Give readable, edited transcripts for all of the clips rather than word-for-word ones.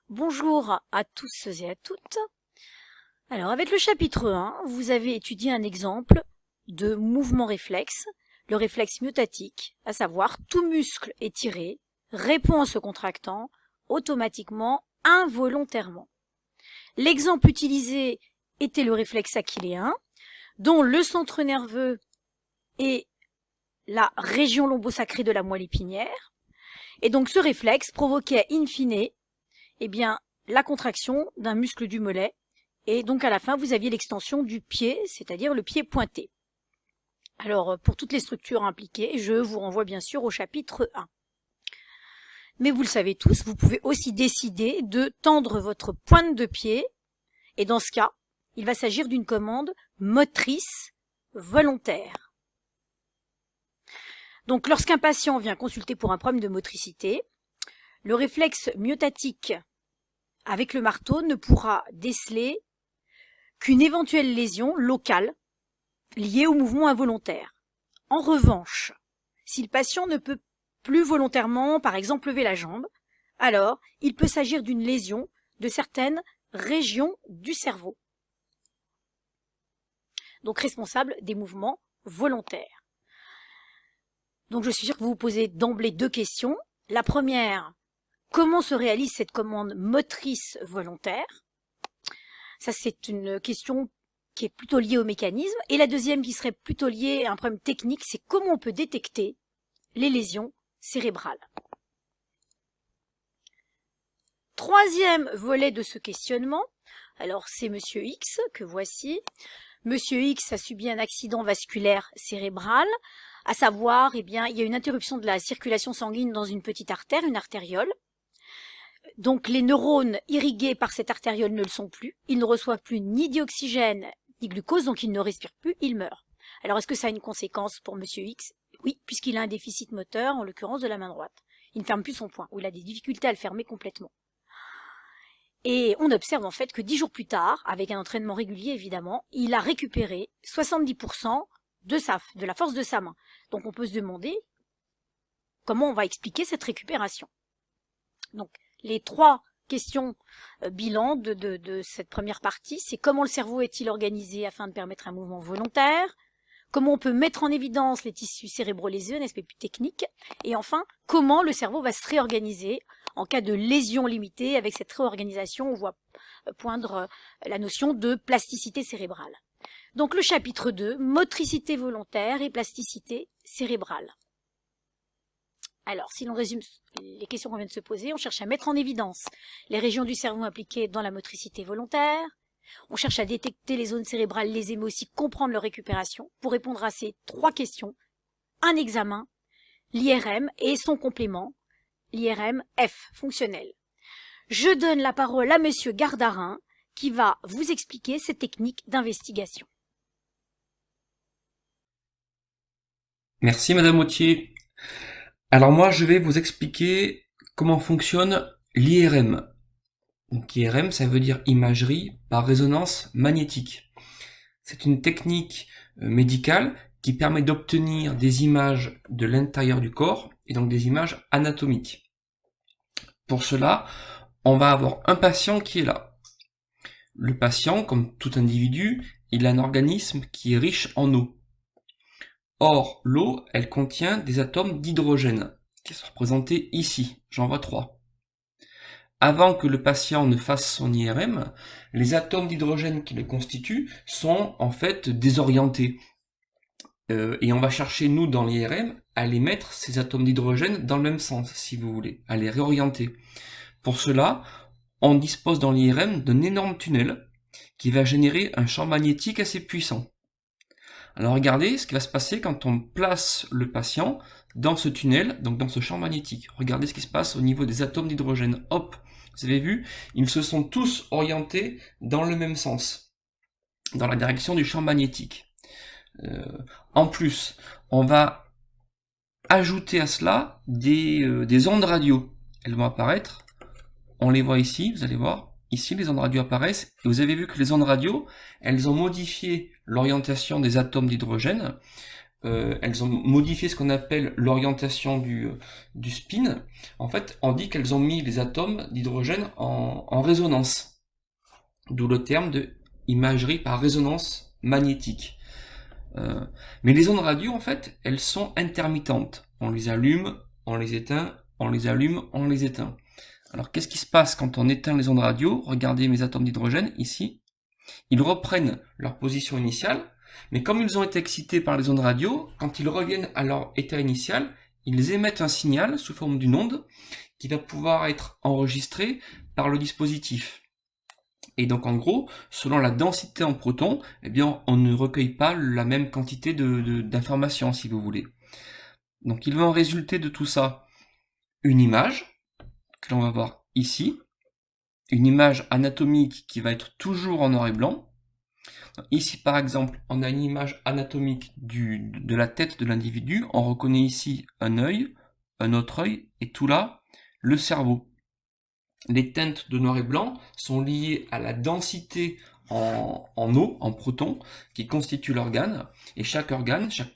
Bonjour à tous et à toutes. Alors, avec le chapitre 1, vous avez étudié un exemple de mouvement réflexe, le réflexe myotatique, à savoir tout muscle étiré répond en se contractant automatiquement, involontairement. L'exemple utilisé était le réflexe achilléen, dont le centre nerveux est la région lombosacrée de la moelle épinière, et donc ce réflexe provoquait in fine la contraction d'un muscle du mollet, et donc à la fin vous aviez l'extension du pied, c'est-à-dire le pied pointé. Alors pour toutes les structures impliquées, je vous renvoie bien sûr au chapitre 1. Mais vous le savez tous, vous pouvez aussi décider de tendre votre pointe de pied, et dans ce cas, il va s'agir d'une commande motrice volontaire. Donc lorsqu'un patient vient consulter pour un problème de motricité, le réflexe myotatique avec le marteau ne pourra déceler qu'une éventuelle lésion locale liée au mouvement involontaire. En revanche, si le patient ne peut plus volontairement, par exemple, lever la jambe, alors il peut s'agir d'une lésion de certaines régions du cerveau, donc responsable des mouvements volontaires. Donc je suis sûre que vous vous posez d'emblée deux questions. La première, comment se réalise cette commande motrice volontaire? Ça, c'est une question qui est plutôt liée au mécanisme. Et la deuxième, qui serait plutôt liée à un problème technique, c'est comment on peut détecter les lésions cérébrales. Troisième volet de ce questionnement, alors c'est Monsieur X que voici. Monsieur X a subi un accident vasculaire cérébral, à savoir, il y a une interruption de la circulation sanguine dans une petite artère, une artériole. Donc les neurones irrigués par cette artériole ne le sont plus, ils ne reçoivent plus ni d'oxygène ni glucose, donc il ne respire plus, il meurt. Alors est-ce que ça a une conséquence pour Monsieur X? Oui, puisqu'il a un déficit moteur, en l'occurrence de la main droite. Il ne ferme plus son poing, ou il a des difficultés à le fermer complètement. Et on observe en fait que 10 jours plus tard, avec un entraînement régulier évidemment, il a récupéré 70% de la force de sa main. Donc on peut se demander comment on va expliquer cette récupération. Donc les trois questions bilan de cette première partie, c'est comment le cerveau est-il organisé afin de permettre un mouvement volontaire, comment on peut mettre en évidence les tissus cérébro-léseux, un aspect plus technique, et enfin, comment le cerveau va se réorganiser en cas de lésion limitée. Avec cette réorganisation, on voit poindre la notion de plasticité cérébrale. Donc le chapitre 2, motricité volontaire et plasticité cérébrale. Alors, si l'on résume les questions qu'on vient de se poser, on cherche à mettre en évidence les régions du cerveau impliquées dans la motricité volontaire, on cherche à détecter les zones cérébrales lésées, mais aussi comprendre leur récupération. Pour répondre à ces trois questions, un examen, l'IRM et son complément, l'IRM F, fonctionnel. Je donne la parole à Monsieur Gardarin, qui va vous expliquer ces techniques d'investigation. Merci Madame Autier. Alors moi je vais vous expliquer comment fonctionne l'IRM. Donc IRM ça veut dire imagerie par résonance magnétique. C'est une technique médicale qui permet d'obtenir des images de l'intérieur du corps et donc des images anatomiques. Pour cela, on va avoir un patient qui est là. Le patient, comme tout individu, il a un organisme qui est riche en eau. Or, l'eau, elle contient des atomes d'hydrogène, qui sont représentés ici. J'en vois 3. Avant que le patient ne fasse son IRM, les atomes d'hydrogène qui le constituent sont en fait désorientés. Et on va chercher, nous, dans l'IRM, à les mettre, ces atomes d'hydrogène, dans le même sens, si vous voulez, à les réorienter. Pour cela, on dispose dans l'IRM d'un énorme tunnel qui va générer un champ magnétique assez puissant. Alors regardez ce qui va se passer quand on place le patient dans ce tunnel, donc dans ce champ magnétique. Regardez ce qui se passe au niveau des atomes d'hydrogène. Hop, vous avez vu, ils se sont tous orientés dans le même sens, dans la direction du champ magnétique. En plus, on va ajouter à cela des ondes radio. Elles vont apparaître, on les voit ici, vous allez voir. Ici, les ondes radio apparaissent, et vous avez vu que les ondes radio, elles ont modifié l'orientation des atomes d'hydrogène elles ont modifié ce qu'on appelle l'orientation du spin. En fait, on dit qu'elles ont mis les atomes d'hydrogène en résonance. D'où le terme de imagerie par résonance magnétique. Mais les ondes radio, en fait, elles sont intermittentes. On les allume, on les éteint, on les allume, on les éteint. Alors, qu'est-ce qui se passe quand on éteint les ondes radio? Regardez mes atomes d'hydrogène, ici. Ils reprennent leur position initiale, mais comme ils ont été excités par les ondes radio, quand ils reviennent à leur état initial, ils émettent un signal sous forme d'une onde qui va pouvoir être enregistré par le dispositif. Et donc en gros, selon la densité en protons, eh bien on ne recueille pas la même quantité d'informations, si vous voulez. Donc il va en résulter de tout ça une image, que l'on va voir ici, une image anatomique qui va être toujours en noir et blanc. Ici par exemple, on a une image anatomique de la tête de l'individu, on reconnaît ici un œil, un autre œil, et tout là, le cerveau. Les teintes de noir et blanc sont liées à la densité en eau, en protons, qui constitue l'organe, et chaque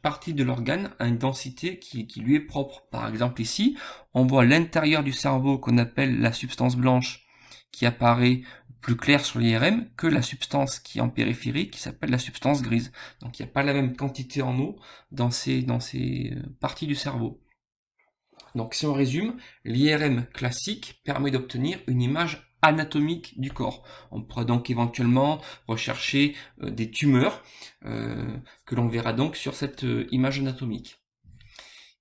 partie de l'organe a une densité qui lui est propre. Par exemple ici, on voit l'intérieur du cerveau qu'on appelle la substance blanche, qui apparaît plus clair sur l'IRM que la substance qui est en périphérie, qui s'appelle la substance grise. Donc il n'y a pas la même quantité en eau dans ces parties du cerveau. Donc si on résume, l'IRM classique permet d'obtenir une image anatomique du corps. On pourra donc éventuellement rechercher des tumeurs que l'on verra donc sur cette image anatomique.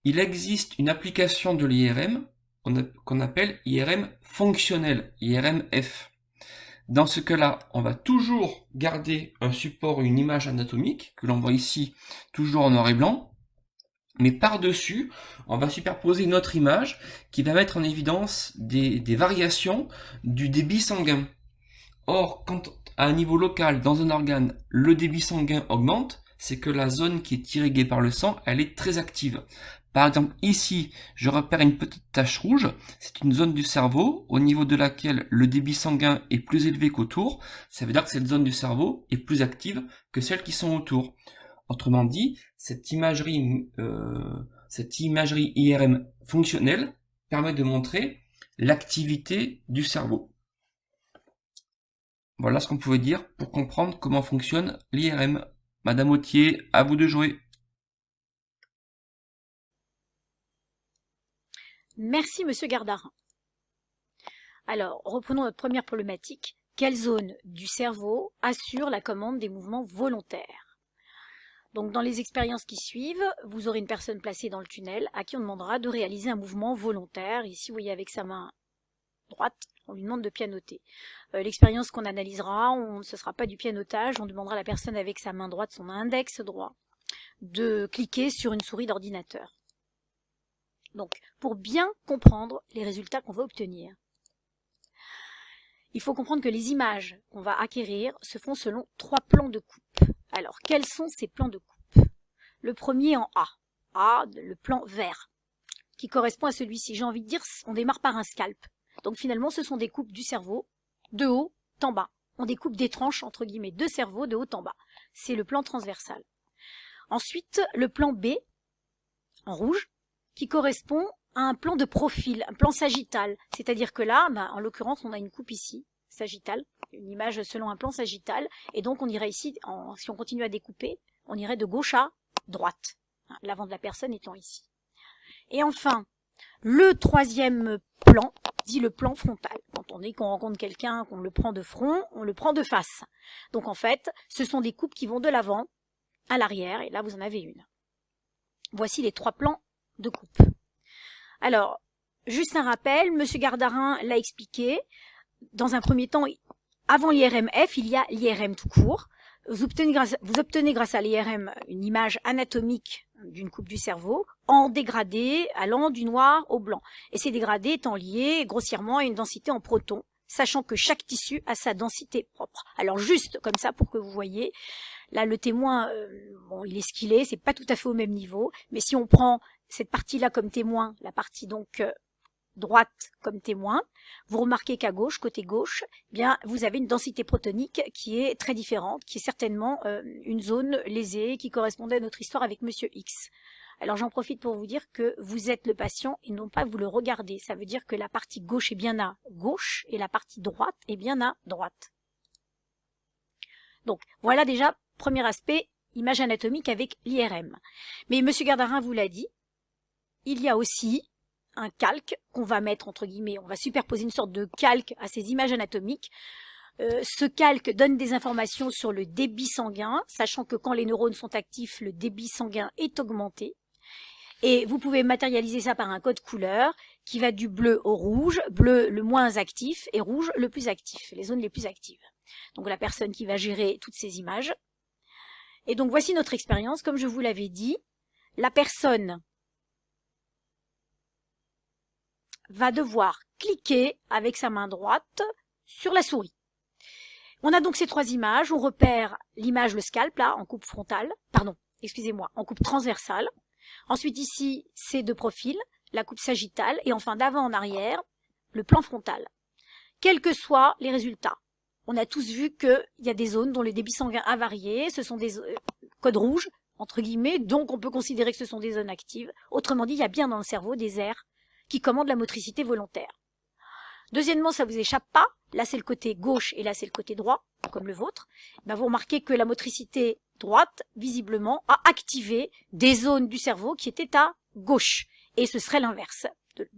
Il existe une application de l'IRM qu'on appelle IRM fonctionnel, IRM-F. Dans ce cas-là, on va toujours garder un support, une image anatomique, que l'on voit ici toujours en noir et blanc, mais par-dessus, on va superposer une autre image qui va mettre en évidence des variations du débit sanguin. Or, quand à un niveau local, dans un organe, le débit sanguin augmente, c'est que la zone qui est irriguée par le sang, elle est très active. Par exemple, ici, je repère une petite tache rouge, c'est une zone du cerveau au niveau de laquelle le débit sanguin est plus élevé qu'autour, ça veut dire que cette zone du cerveau est plus active que celles qui sont autour. Autrement dit, cette imagerie IRM fonctionnelle permet de montrer l'activité du cerveau. Voilà ce qu'on pouvait dire pour comprendre comment fonctionne l'IRM. Madame Autier, à vous de jouer. Merci, Monsieur Gardarin. Alors, reprenons notre première problématique. Quelle zone du cerveau assure la commande des mouvements volontaires? Donc, dans les expériences qui suivent, vous aurez une personne placée dans le tunnel à qui on demandera de réaliser un mouvement volontaire. Ici, vous voyez avec sa main droite, on lui demande de pianoter. L'expérience qu'on analysera, ce ne sera pas du pianotage, on demandera à la personne avec sa main droite, son index droit, de cliquer sur une souris d'ordinateur. Donc, pour bien comprendre les résultats qu'on va obtenir, il faut comprendre que les images qu'on va acquérir se font selon 3 plans de coupe. Alors, quels sont ces plans de coupe? Le premier en A, le plan vert, qui correspond à celui-ci. J'ai envie de dire, on démarre par un scalp. Donc finalement, ce sont des coupes du cerveau, de haut en bas. On découpe des tranches, entre guillemets, de cerveau, de haut en bas. C'est le plan transversal. Ensuite, le plan B, en rouge, qui correspond à un plan de profil, un plan sagittal. C'est-à-dire que là, en l'occurrence, on a une coupe ici, sagittale, une image selon un plan sagittal, et donc on irait ici, si on continue à découper, on irait de gauche à droite, l'avant de la personne étant ici. Et enfin, le troisième plan, dit le plan frontal. Quand on dit qu'on rencontre quelqu'un, qu'on le prend de front, on le prend de face. Donc en fait, ce sont des coupes qui vont de l'avant à l'arrière, et là vous en avez une. Voici les 3 plans de coupe. Alors, juste un rappel, Monsieur Gardarin l'a expliqué. Dans un premier temps, avant l'IRM-F, il y a l'IRM tout court. Vous obtenez grâce à l'IRM une image anatomique d'une coupe du cerveau en dégradé allant du noir au blanc. Et ces dégradés étant liés grossièrement à une densité en protons, sachant que chaque tissu a sa densité propre. Alors juste comme ça pour que vous voyez, là le témoin, il est ce qu'il est, c'est pas tout à fait au même niveau, mais si on prend cette partie-là comme témoin, la partie donc droite comme témoin, vous remarquez qu'à gauche, côté gauche, eh bien vous avez une densité protonique qui est très différente, qui est certainement une zone lésée qui correspondait à notre histoire avec Monsieur X. Alors j'en profite pour vous dire que vous êtes le patient et non pas vous le regardez. Ça veut dire que la partie gauche est bien à gauche et la partie droite est bien à droite. Donc voilà déjà, premier aspect, image anatomique avec l'IRM. Mais Monsieur Gardarin vous l'a dit, il y a aussi un calque qu'on va mettre entre guillemets, on va superposer une sorte de calque à ces images anatomiques. Ce calque donne des informations sur le débit sanguin, sachant que quand les neurones sont actifs, le débit sanguin est augmenté. Et vous pouvez matérialiser ça par un code couleur qui va du bleu au rouge, bleu le moins actif et rouge le plus actif, les zones les plus actives. Donc la personne qui va gérer toutes ces images. Et donc voici notre expérience, comme je vous l'avais dit, la personne va devoir cliquer avec sa main droite sur la souris. On a donc ces trois images, on repère l'image, le scalp là, en coupe frontale, pardon, excusez-moi, en coupe transversale. Ensuite ici, c'est de profil, la coupe sagittale, et enfin d'avant en arrière, le plan frontal. Quels que soient les résultats, on a tous vu qu'il y a des zones dont le débit sanguin a varié, ce sont des codes rouges, entre guillemets, donc on peut considérer que ce sont des zones actives. Autrement dit, il y a bien dans le cerveau des aires qui commandent la motricité volontaire. Deuxièmement, ça vous échappe pas, là c'est le côté gauche et là c'est le côté droit, comme le vôtre. Ben, vous remarquez que la motricité droite, visiblement, a activé des zones du cerveau qui étaient à gauche. Et ce serait l'inverse.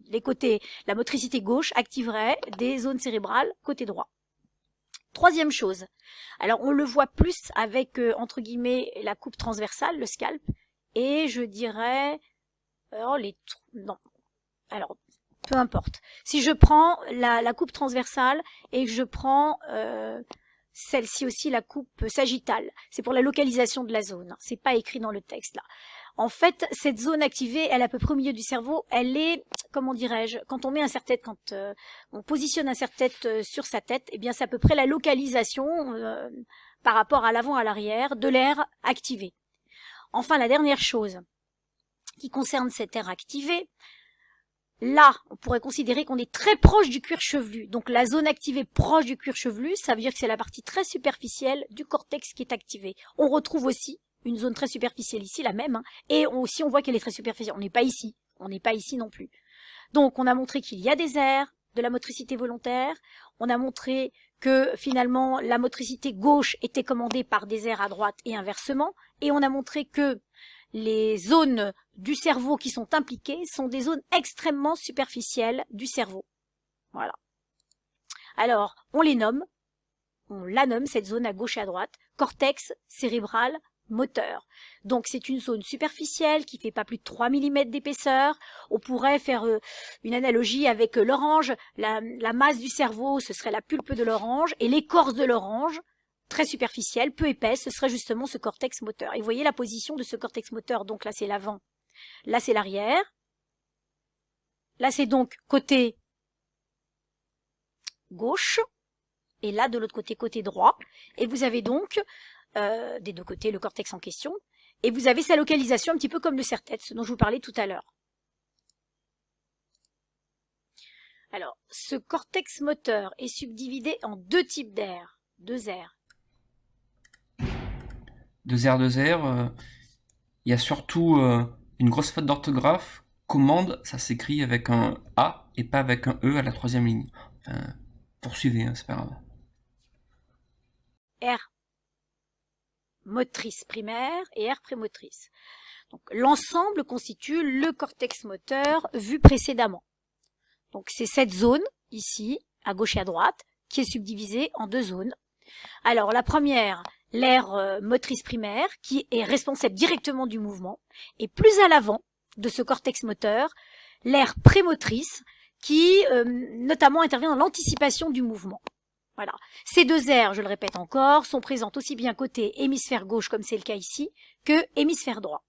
Les côtés, la motricité gauche activerait des zones cérébrales côté droit. Troisième chose, alors on le voit plus avec, entre guillemets, la coupe transversale, le scalp, et je dirais, non, alors, peu importe. Si je prends la coupe transversale et que je prends celle-ci aussi, la coupe sagittale, c'est pour la localisation de la zone, c'est pas écrit dans le texte là. En fait, cette zone activée, elle est à peu près au milieu du cerveau, elle est, comment dirais-je, quand on met un serre-tête, quand on positionne un serre-tête sur sa tête, eh bien c'est à peu près la localisation par rapport à l'avant à l'arrière de l'air activé. Enfin, la dernière chose qui concerne cet air activé, là, on pourrait considérer qu'on est très proche du cuir chevelu. Donc la zone activée proche du cuir chevelu, ça veut dire que c'est la partie très superficielle du cortex qui est activée. On retrouve aussi une zone très superficielle ici, la même, hein, et aussi on voit qu'elle est très superficielle. On n'est pas ici non plus. Donc on a montré qu'il y a des aires de la motricité volontaire, on a montré que finalement la motricité gauche était commandée par des aires à droite et inversement, et on a montré que les zones du cerveau qui sont impliquées sont des zones extrêmement superficielles du cerveau. Voilà. Alors, on la nomme cette zone à gauche et à droite, cortex cérébral moteur. Donc c'est une zone superficielle qui fait pas plus de 3 mm d'épaisseur. On pourrait faire une analogie avec l'orange. La masse du cerveau, ce serait la pulpe de l'orange, et l'écorce de l'orange, très superficielle, peu épaisse, ce serait justement ce cortex moteur. Et vous voyez la position de ce cortex moteur, donc là c'est l'avant, là c'est l'arrière, là c'est donc côté gauche, et là de l'autre côté, côté droit, et vous avez donc des deux côtés le cortex en question, et vous avez sa localisation un petit peu comme le serre-tête, ce dont je vous parlais tout à l'heure. Alors, ce cortex moteur est subdivisé en deux types d'aires, deux aires. Deux R, il y a surtout une grosse faute d'orthographe. Commande, ça s'écrit avec un A et pas avec un E à la troisième ligne. Enfin, poursuivez, hein, c'est pas grave. R motrice primaire et R prémotrice. Donc l'ensemble constitue le cortex moteur vu précédemment. Donc c'est cette zone ici, à gauche et à droite, qui est subdivisée en deux zones. Alors la première, l'aire motrice primaire, qui est responsable directement du mouvement, et plus à l'avant de ce cortex moteur, l'aire prémotrice, qui notamment intervient dans l'anticipation du mouvement. Voilà. Ces deux aires, je le répète encore, sont présentes aussi bien côté hémisphère gauche, comme c'est le cas ici, que hémisphère droit.